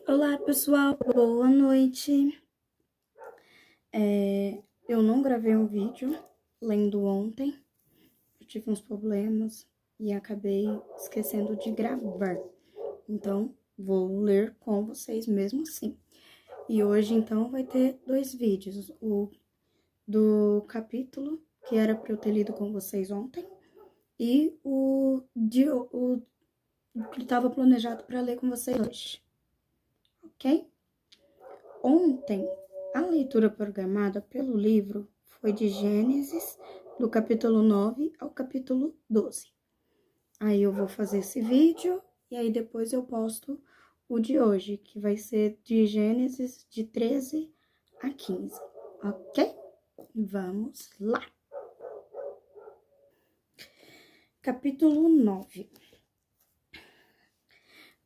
Olá, pessoal, boa noite. Eu não gravei um vídeo lendo ontem, eu tive uns problemas e acabei esquecendo de gravar. Então, vou ler com vocês mesmo assim. E hoje, então, vai ter 2 vídeos. O do capítulo, que era para eu ter lido com vocês ontem, e o que estava planejado para ler com vocês hoje. Ok? Ontem, a leitura programada pelo livro foi de Gênesis, do capítulo 9 ao capítulo 12. Aí eu vou fazer esse vídeo e aí depois eu posto o de hoje, que vai ser de Gênesis de 13 a 15, ok? Vamos lá. Capítulo 9.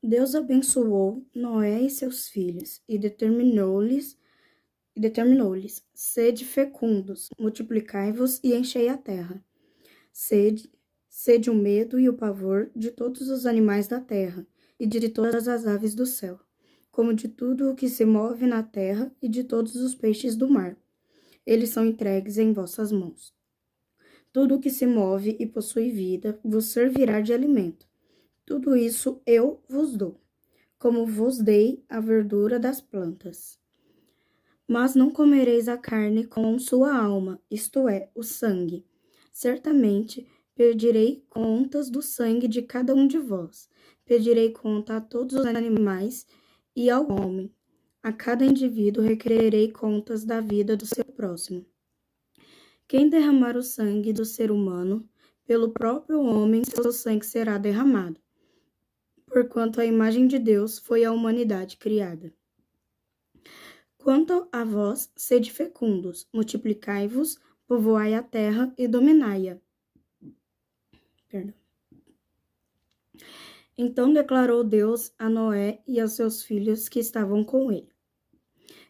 Deus abençoou Noé e seus filhos e determinou-lhes, sede fecundos, multiplicai-vos e enchei a terra. Sede o medo e o pavor de todos os animais da terra, e de todas as aves do céu, como de tudo o que se move na terra e de todos os peixes do mar. Eles são entregues em vossas mãos. Tudo o que se move e possui vida vos servirá de alimento. Tudo isso eu vos dou, como vos dei a verdura das plantas. Mas não comereis a carne com sua alma, isto é, o sangue. Certamente pedirei contas do sangue de cada um de vós. Pedirei conta a todos os animais e ao homem. A cada indivíduo requererei contas da vida do seu próximo. Quem derramar o sangue do ser humano, pelo próprio homem seu sangue será derramado, porquanto a imagem de Deus foi a humanidade criada. Quanto a vós, sede fecundos, multiplicai-vos, povoai a terra e dominai-a. Então declarou Deus a Noé e aos seus filhos que estavam com ele: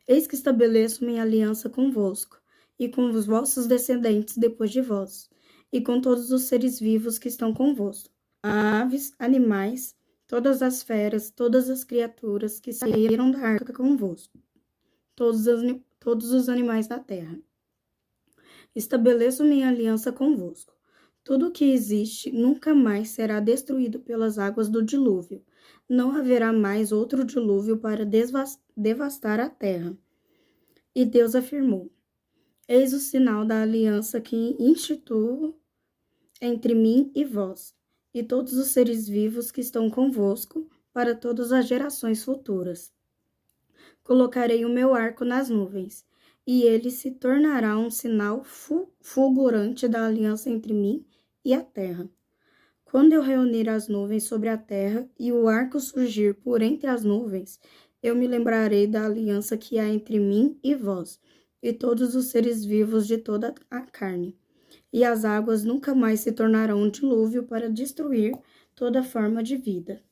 Eis que estabeleço minha aliança convosco, e com os vossos descendentes depois de vós, e com todos os seres vivos que estão convosco, aves, animais, todas as feras, todas as criaturas que saíram da arca convosco, todos os animais da terra. Estabeleço minha aliança convosco. Tudo o que existe nunca mais será destruído pelas águas do dilúvio. Não haverá mais outro dilúvio para devastar a terra. E Deus afirmou: Eis o sinal da aliança que instituo entre mim e vós, e todos os seres vivos que estão convosco, para todas as gerações futuras. Colocarei o meu arco nas nuvens, e ele se tornará um sinal fulgurante da aliança entre mim e a terra. Quando eu reunir as nuvens sobre a terra e o arco surgir por entre as nuvens, eu me lembrarei da aliança que há entre mim e vós, e todos os seres vivos de toda a carne. E as águas nunca mais se tornarão um dilúvio para destruir toda forma de vida.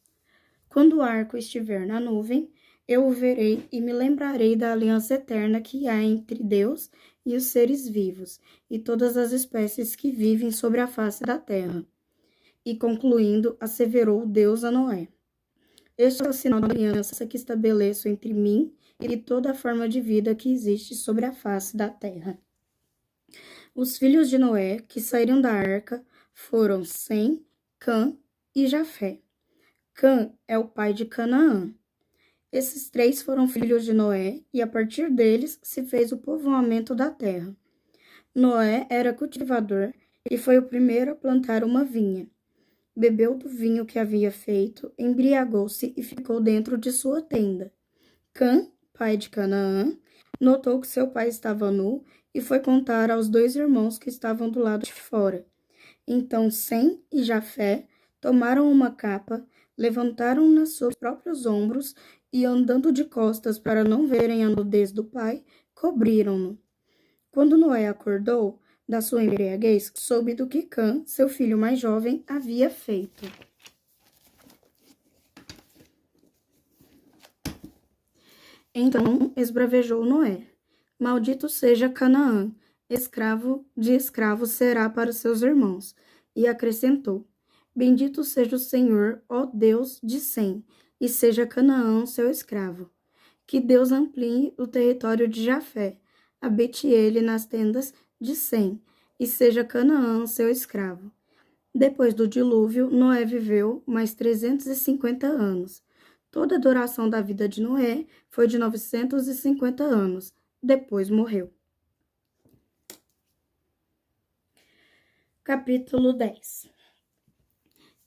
Quando o arco estiver na nuvem, eu o verei e me lembrarei da aliança eterna que há entre Deus e os seres vivos, e todas as espécies que vivem sobre a face da terra. E concluindo, asseverou Deus a Noé: Este é o sinal da aliança que estabeleço entre mim e toda a forma de vida que existe sobre a face da terra. Os filhos de Noé que saíram da arca foram Sem, Cã e Jafé. Cã é o pai de Canaã. Esses 3 foram filhos de Noé, e a partir deles se fez o povoamento da terra. Noé era cultivador e foi o primeiro a plantar uma vinha. Bebeu do vinho que havia feito, embriagou-se e ficou dentro de sua tenda. Cã, pai de Canaã, notou que seu pai estava nu e foi contar aos 2 irmãos que estavam do lado de fora. Então Sem e Jafé tomaram uma capa, levantaram-na sobre os próprios ombros e, andando de costas para não verem a nudez do pai, cobriram-no. Quando Noé acordou da sua embriaguez, soube do que Cã, seu filho mais jovem, havia feito. Então esbravejou Noé: Maldito seja Canaã, escravo de escravo será para seus irmãos. E acrescentou: Bendito seja o Senhor, ó Deus de Sem, e seja Canaã seu escravo. Que Deus amplie o território de Jafé, habite ele nas tendas de Sem, e seja Canaã seu escravo. Depois do dilúvio, Noé viveu mais 350 anos. Toda a duração da vida de Noé foi de 950 anos. Depois morreu. Capítulo 10.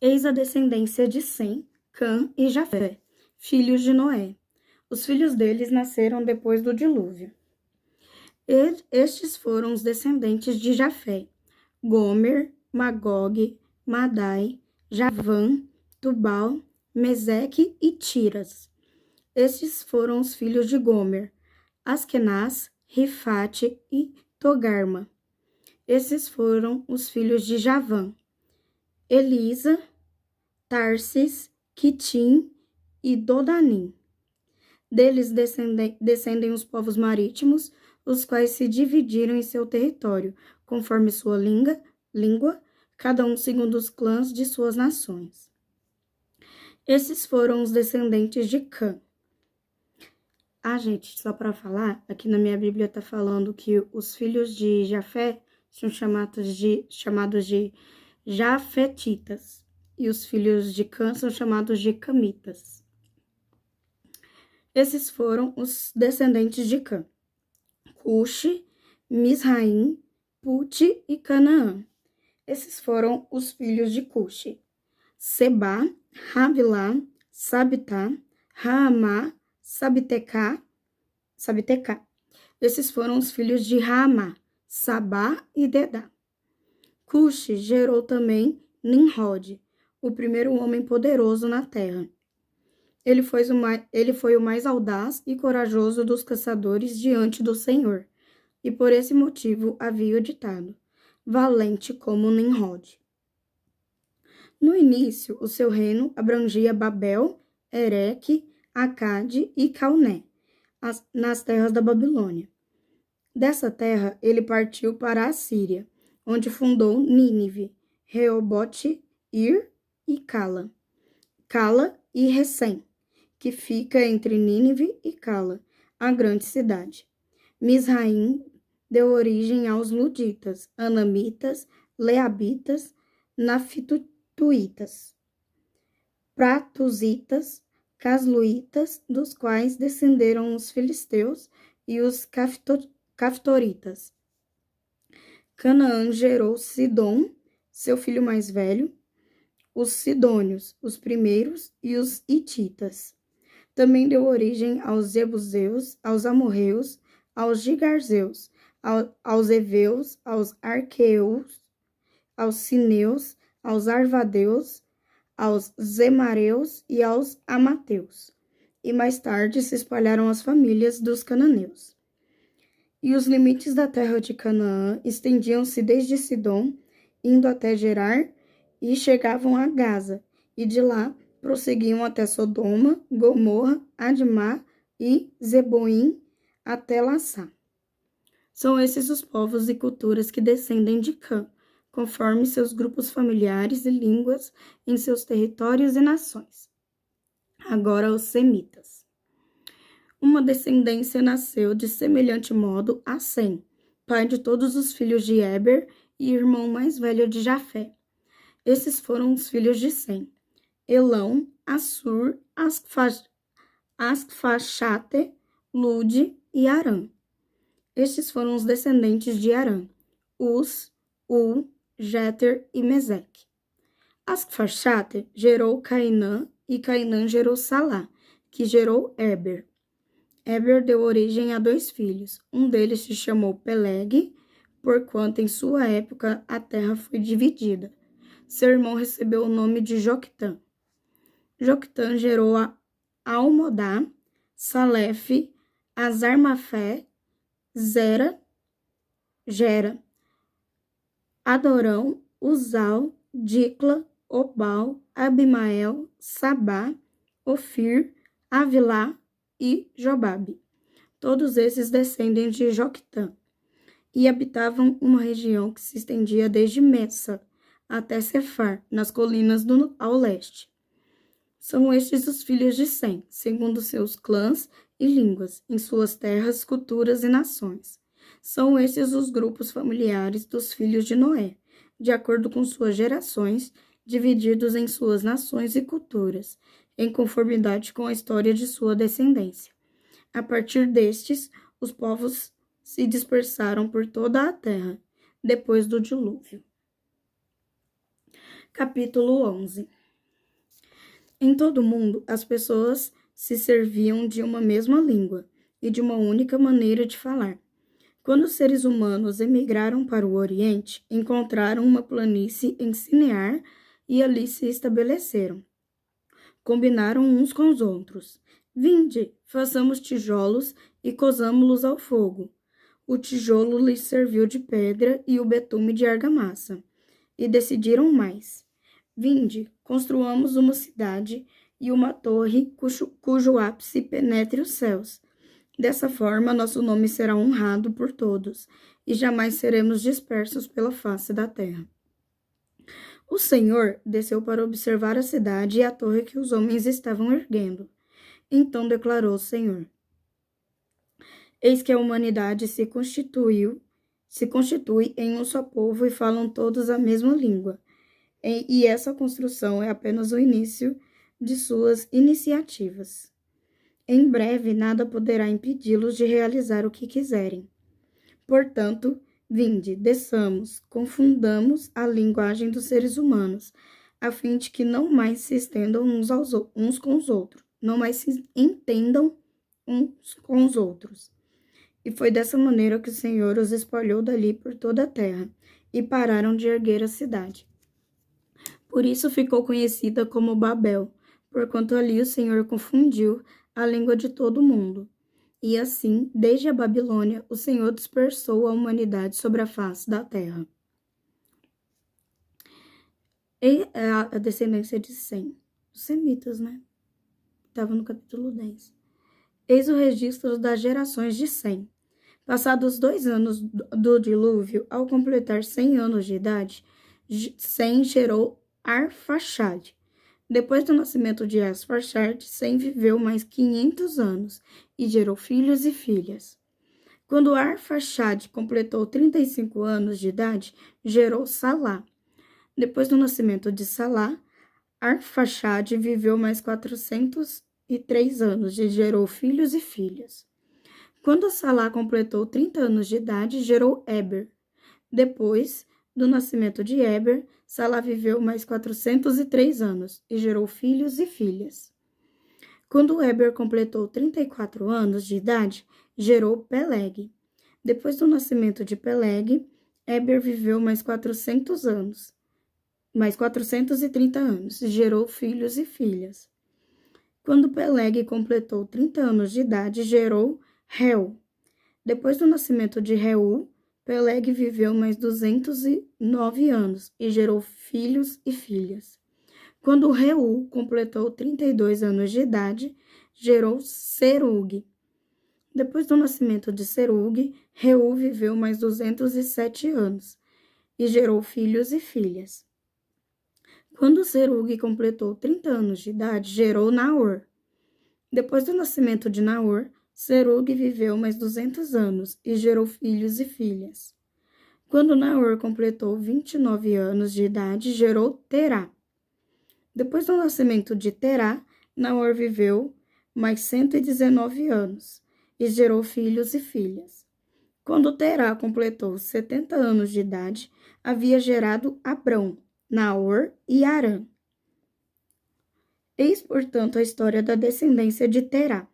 Eis a descendência de Sem, Cã e Jafé, filhos de Noé. Os filhos deles nasceram depois do dilúvio. Estes foram os descendentes de Jafé: Gomer, Magog, Madai, Javã, Tubal, Meseque e Tiras. Estes foram os filhos de Gomer: Askenaz, Rifate e Togarma. Esses foram os filhos de Javã: Elisa, Tarsis, Quitim e Dodanim. Deles descendem os povos marítimos, os quais se dividiram em seu território, conforme sua língua, cada um segundo os clãs de suas nações. Esses foram os descendentes de Cã. Gente, só para falar, aqui na minha Bíblia está falando que os filhos de Jafé são chamados de Jafetitas, e os filhos de Cã são chamados de Camitas. Esses foram os descendentes de Cã: Cuxi, Misraim, Puti e Canaã. Esses foram os filhos de Cuxi: Sebá, Havilá, Sabitá, Raamá, Sabitecá. Esses foram os filhos de Raamá, Sabá e Dedá. Cuxi gerou também Nimrod, o primeiro homem poderoso na terra. Ele foi o mais audaz e corajoso dos caçadores diante do Senhor, e por esse motivo havia o ditado: valente como Nimrod. No início, o seu reino abrangia Babel, Ereque, Acade e Calné, nas terras da Babilônia. Dessa terra, ele partiu para a Síria, onde fundou Nínive, Reobote, Ir e Cala e Recém, que fica entre Nínive e Cala, a grande cidade. Misraim deu origem aos Luditas, Anamitas, Leabitas, Naftuitas, Pratuzitas, Casluitas, dos quais descenderam os filisteus e os Caftoritas. Canaã gerou Sidom, seu filho mais velho, os Sidônios, os primeiros, e os Hititas. Também deu origem aos Jebuseus, aos Amorreus, aos Gigarzeus, aos Eveus, aos Arqueus, aos Sineus, aos Arvadeus, aos Zemareus e aos Amateus. E mais tarde se espalharam as famílias dos cananeus. E os limites da terra de Canaã estendiam-se desde Sidom, indo até Gerar, e chegavam a Gaza, e de lá prosseguiam até Sodoma, Gomorra, Admá e Zeboim, até Lassá. São esses os povos e culturas que descendem de Cã, conforme seus grupos familiares e línguas em seus territórios e nações. Agora os semitas. Uma descendência nasceu de semelhante modo a Sem, pai de todos os filhos de Éber e irmão mais velho de Jafé. Esses foram os filhos de Sem: Elão, Assur, Asfaxate, Lude e Arã. Estes foram os descendentes de Arã: Uz, Jeter e Meseque. Asfaxate gerou Cainã, e Cainã gerou Salá, que gerou Éber. Éber deu origem a 2 filhos. Um deles se chamou Peleg, porquanto em sua época a terra foi dividida. Seu irmão recebeu o nome de Joctã. Joctã gerou a Almodá, Salefe, Azarmafé, Gera, Adorão, Uzal, Dicla, Obal, Abimael, Sabá, Ofir, Avilá e Jobabe. Todos esses descendem de Joctã, e habitavam uma região que se estendia desde Messa até Cefar, nas colinas ao leste. São estes os filhos de Sem, segundo seus clãs e línguas, em suas terras, culturas e nações. São estes os grupos familiares dos filhos de Noé, de acordo com suas gerações, divididos em suas nações e culturas, em conformidade com a história de sua descendência. A partir destes, os povos se dispersaram por toda a terra, depois do dilúvio. Capítulo 11. Em todo o mundo, as pessoas se serviam de uma mesma língua e de uma única maneira de falar. Quando os seres humanos emigraram para o Oriente, encontraram uma planície em Sinear e ali se estabeleceram. Combinaram uns com os outros. Vinde, façamos tijolos e cozamo-los ao fogo. O tijolo lhes serviu de pedra e o betume de argamassa. E decidiram mais. Vinde, construamos uma cidade e uma torre cujo ápice penetre os céus. Dessa forma, nosso nome será honrado por todos, e jamais seremos dispersos pela face da terra. O Senhor desceu para observar a cidade e a torre que os homens estavam erguendo. Então declarou o Senhor: Eis que a humanidade se constitui em um só povo e falam todos a mesma língua. E essa construção é apenas o início de suas iniciativas. Em breve, nada poderá impedi-los de realizar o que quiserem. Portanto, vinde, desçamos, confundamos a linguagem dos seres humanos, a fim de que não mais se estendam uns com os outros, não mais se entendam uns com os outros. E foi dessa maneira que o Senhor os espalhou dali por toda a terra, e pararam de erguer a cidade. Por isso ficou conhecida como Babel, porquanto ali o Senhor confundiu a língua de todo o mundo. E assim, desde a Babilônia, o Senhor dispersou a humanidade sobre a face da terra. E a descendência de Sem, os semitas, né? Estava no capítulo 10. Eis o registro das gerações de Sem. Passados 2 anos do dilúvio, ao completar 100 anos de idade, Sem gerou Arfaxade. Depois do nascimento de Arfaxade, Sem viveu mais 500 anos e gerou filhos e filhas. Quando Arfaxade completou 35 anos de idade, gerou Salá. Depois do nascimento de Salá, Arfaxade viveu mais 403 anos e gerou filhos e filhas. Quando Salá completou 30 anos de idade, gerou Eber. Depois do nascimento de Eber, Salá viveu mais 403 anos e gerou filhos e filhas. Quando Eber completou 34 anos de idade, gerou Peleg. Depois do nascimento de Peleg, Eber viveu mais 430 anos e gerou filhos e filhas. Quando Peleg completou 30 anos de idade, gerou Reu. Depois do nascimento de Reu, Peleg viveu mais 209 anos e gerou filhos e filhas. Quando Reu completou 32 anos de idade, gerou Serug. Depois do nascimento de Serug, Reu viveu mais 207 anos e gerou filhos e filhas. Quando Serug completou 30 anos de idade, gerou Naor. Depois do nascimento de Naor, Serug viveu mais 200 anos e gerou filhos e filhas. Quando Naor completou 29 anos de idade, gerou Terá. Depois do nascimento de Terá, Naor viveu mais 119 anos e gerou filhos e filhas. Quando Terá completou 70 anos de idade, havia gerado Abrão, Naor e Harã. Eis, portanto, a história da descendência de Terá.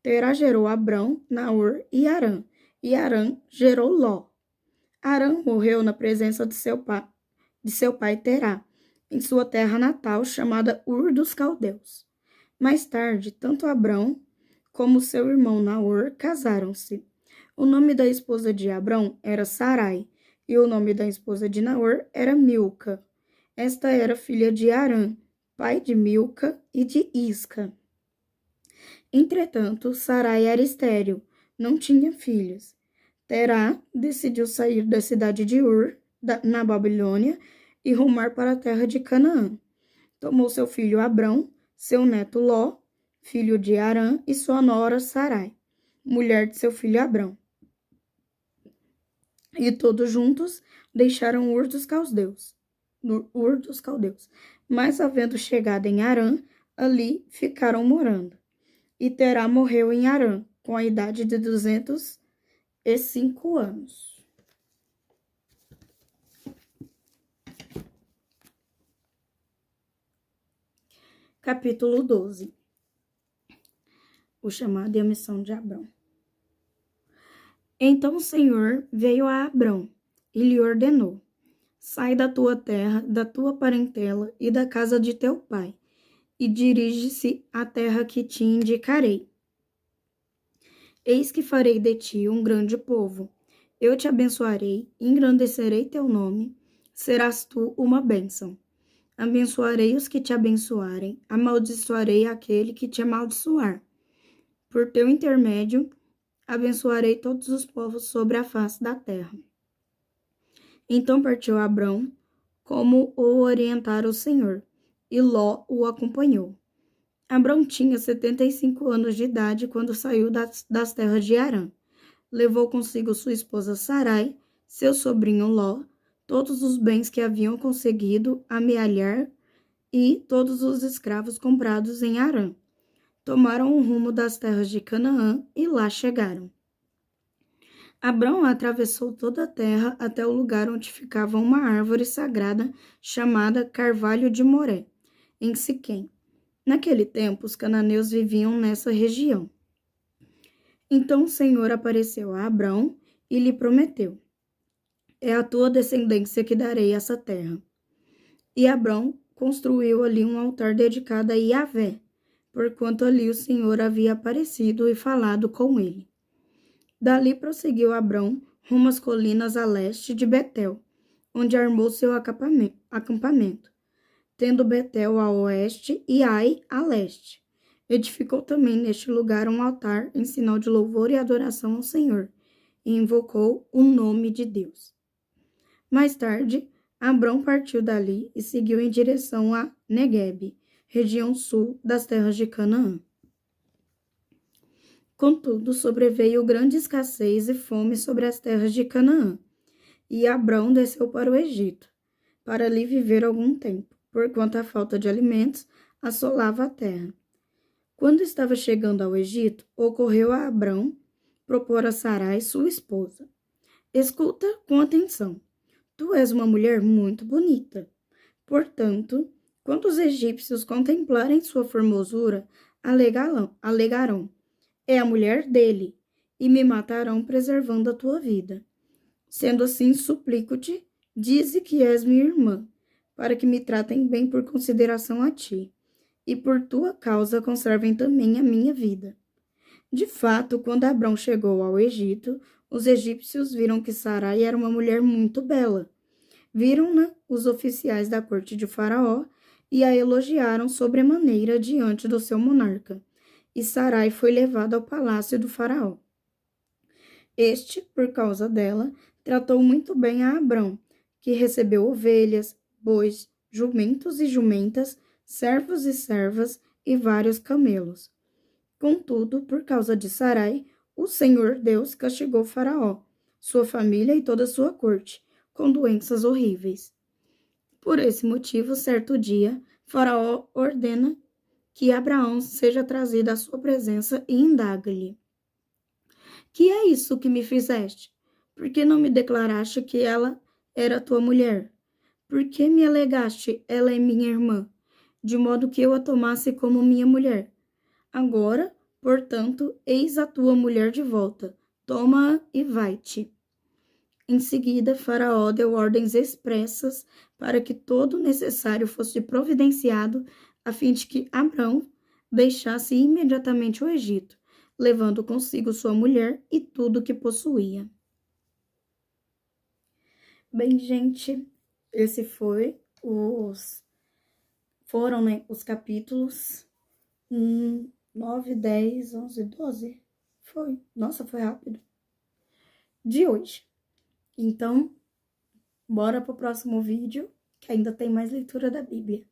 Terá gerou Abrão, Naor e Harã gerou Ló. Harã morreu na presença de seu pai Terá, em sua terra natal, chamada Ur dos Caldeus. Mais tarde, tanto Abrão como seu irmão Naor casaram-se. O nome da esposa de Abrão era Sarai, e o nome da esposa de Naor era Milca. Esta era filha de Harã, pai de Milca e de Isca. Entretanto, Sarai era estéril, não tinha filhos. Terá decidiu sair da cidade de Ur, na Babilônia, e rumar para a terra de Canaã. Tomou seu filho Abrão, seu neto Ló, filho de Harã, e sua nora Sarai, mulher de seu filho Abrão. E todos juntos deixaram Ur dos Caldeus. Mas havendo chegado em Harã, ali ficaram morando. E Terá morreu em Harã, com a idade de 205 anos. Capítulo 12. O chamado e a missão de Abrão. Então o Senhor veio a Abrão e lhe ordenou: sai da tua terra, da tua parentela e da casa de teu pai, e dirige-se à terra que te indicarei. Eis que farei de ti um grande povo. Eu te abençoarei, engrandecerei teu nome, serás tu uma bênção. Abençoarei os que te abençoarem, amaldiçoarei aquele que te amaldiçoar. Por teu intermédio, abençoarei todos os povos sobre a face da terra. Então partiu Abrão, como o orientara o Senhor, e Ló o acompanhou. Abrão tinha 75 anos de idade quando saiu das terras de Harã. Levou consigo sua esposa Sarai, seu sobrinho Ló, todos os bens que haviam conseguido amealhar e todos os escravos comprados em Harã. Tomaram o rumo das terras de Canaã e lá chegaram. Abrão atravessou toda a terra até o lugar onde ficava uma árvore sagrada chamada Carvalho de Moré, em Siquém. Naquele tempo, os cananeus viviam nessa região. Então o Senhor apareceu a Abrão e lhe prometeu: é a tua descendência que darei essa terra. E Abrão construiu ali um altar dedicado a Yahvé, porquanto ali o Senhor havia aparecido e falado com ele. Dali prosseguiu Abrão rumo às colinas a leste de Betel, onde armou seu acampamento, tendo Betel a oeste e Ai a leste. Edificou também neste lugar um altar em sinal de louvor e adoração ao Senhor, e invocou o nome de Deus. Mais tarde, Abrão partiu dali e seguiu em direção a Neguebe, região sul das terras de Canaã. Contudo, sobreveio grande escassez e fome sobre as terras de Canaã, e Abrão desceu para o Egito, para ali viver algum tempo, porquanto a falta de alimentos assolava a terra. Quando estava chegando ao Egito, ocorreu a Abrão propor a Sarai, sua esposa: escuta com atenção, tu és uma mulher muito bonita. Portanto, quando os egípcios contemplarem sua formosura, alegarão: é a mulher dele, e me matarão preservando a tua vida. Sendo assim, suplico-te, dize que és minha irmã, para que me tratem bem por consideração a ti, e por tua causa conservem também a minha vida. De fato, quando Abrão chegou ao Egito, os egípcios viram que Sarai era uma mulher muito bela. Viram-na os oficiais da corte de Faraó e a elogiaram sobremaneira diante do seu monarca. E Sarai foi levada ao palácio do Faraó. Este, por causa dela, tratou muito bem a Abrão, que recebeu ovelhas, bois, jumentos e jumentas, servos e servas e vários camelos. Contudo, por causa de Sarai, o Senhor Deus castigou Faraó, sua família e toda a sua corte, com doenças horríveis. Por esse motivo, certo dia, Faraó ordena que Abraão seja trazido à sua presença e indaga-lhe: que é isso que me fizeste? Por que não me declaraste que ela era tua mulher? Por que me alegaste, ela é minha irmã, de modo que eu a tomasse como minha mulher? Agora, portanto, eis a tua mulher de volta, toma-a e vai-te. Em seguida, Faraó deu ordens expressas para que todo o necessário fosse providenciado a fim de que Abrão deixasse imediatamente o Egito, levando consigo sua mulher e tudo o que possuía. Bem, gente, esse foram, né, os capítulos 9, 10, 11, 12. Nossa, foi rápido. De hoje. Então, bora pro próximo vídeo, que ainda tem mais leitura da Bíblia.